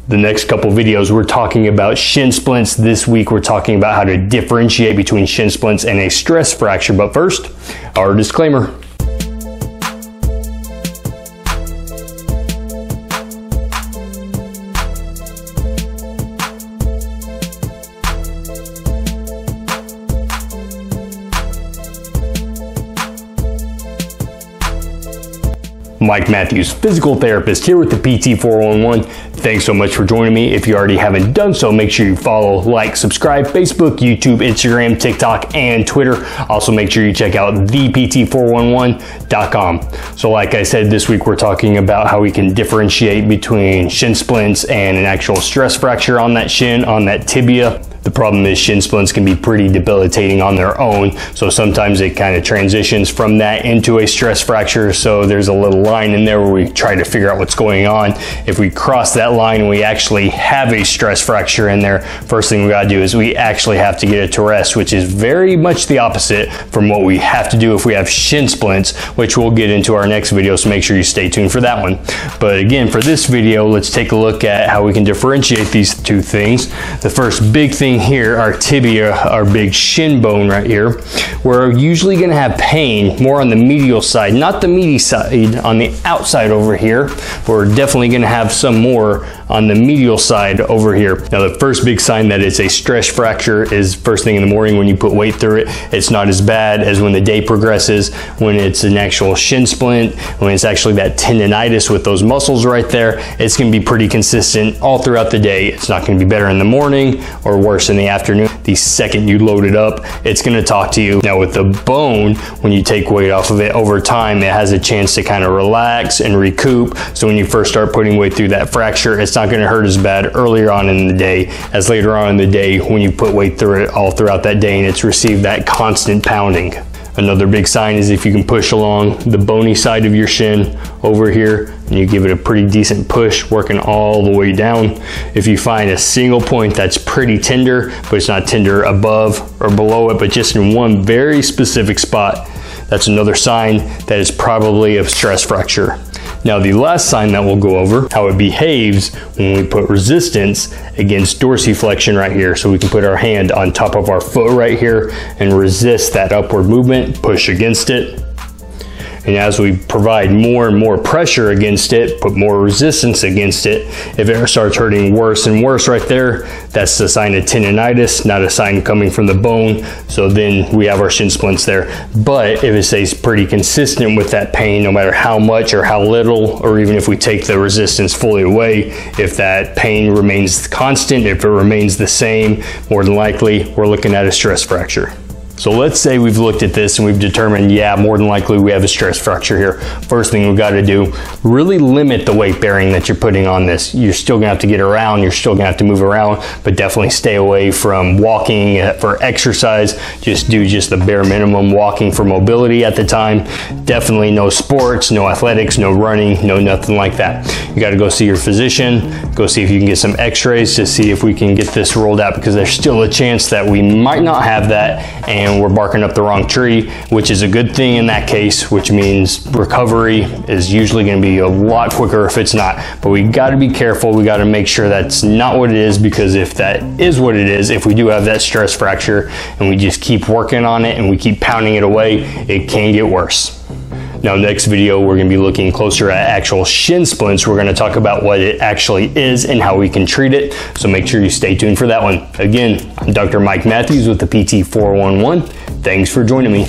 The next couple videos we're talking about shin splints. This week we're talking about how to differentiate between shin splints and a stress fracture. But first, our disclaimer. Mike Matthews, physical therapist here with the PT 411. Thanks so much for joining me. If you already haven't done so, make sure you follow, like, subscribe, Facebook, YouTube, Instagram, TikTok, and Twitter. Also, make sure you check out thept411.com. So like I said, this week we're talking about how we can differentiate between shin splints and an actual stress fracture on that shin, on that tibia. The problem is shin splints can be pretty debilitating on their own, so sometimes it kind of transitions from that into a stress fracture. So there's a little line in there where we try to figure out what's going on. If we cross that line and we actually have a stress fracture in there, first thing we gotta do is we actually have to get it to rest, which is very much the opposite from what we have to do if we have shin splints, which we'll get into our next video, so make sure you stay tuned for that one. But again, for this video, let's take a look at how we can differentiate these two things. The first big thing here, our tibia, our big shin bone right here, we're usually going to have pain more on the medial side, not the meaty side, on the outside over here. We're definitely going to have some more on the medial side over here. Now, the first big sign that it's a stress fracture is first thing in the morning when you put weight through it. It's not as bad as when the day progresses, when it's an actual shin splint, when it's actually that tendonitis with those muscles right there. It's going to be pretty consistent all throughout the day. It's not going to be better in the morning or worse in the afternoon. The second you load it up, it's going to talk to you. Now with the bone, when you take weight off of it over time, it has a chance to kind of relax and recoup. So when you first start putting weight through that fracture, it's not going to hurt as bad earlier on in the day as later on in the day when you put weight through it all throughout that day and it's received that constant pounding. Another big sign is if you can push along the bony side of your shin over here and you give it a pretty decent push, working all the way down. If you find a single point that's pretty tender, but it's not tender above or below it, but just in one very specific spot, that's another sign that it's probably a stress fracture. Now, the last sign that we'll go over, how it behaves when we put resistance against dorsiflexion right here. So we can put our hand on top of our foot right here and resist that upward movement, push against it. And as we provide more and more pressure against it, put more resistance against it, if it starts hurting worse and worse right there, that's the sign of tendonitis, not a sign coming from the bone. So then we have our shin splints there. But if it stays pretty consistent with that pain, no matter how much or how little, or even if we take the resistance fully away, if that pain remains constant, if it remains the same, more than likely we're looking at a stress fracture. So let's say we've looked at this and we've determined, yeah, more than likely we have a stress fracture here. First thing we've got to do, really limit the weight bearing that you're putting on this. You're still gonna have to get around, you're still gonna have to move around, but definitely stay away from walking for exercise. Just do just the bare minimum walking for mobility at the time. Definitely no sports, no athletics, no running, no nothing like that. You got to go see your physician, go see if you can get some x-rays to see if we can get this rolled out, because there's still a chance that we might not have that and we're barking up the wrong tree, which is a good thing in that case, which means recovery is usually going to be a lot quicker if it's not. But we got to be careful. We got to make sure that's not what it is, because if that is what it is, if we do have that stress fracture and we just keep working on it and we keep pounding it away, it can get worse. Now, next video, we're going to be looking closer at actual shin splints. We're going to talk about what it actually is and how we can treat it. So make sure you stay tuned for that one. Again, I'm Dr. Mike Matthews with the PT 411. Thanks for joining me.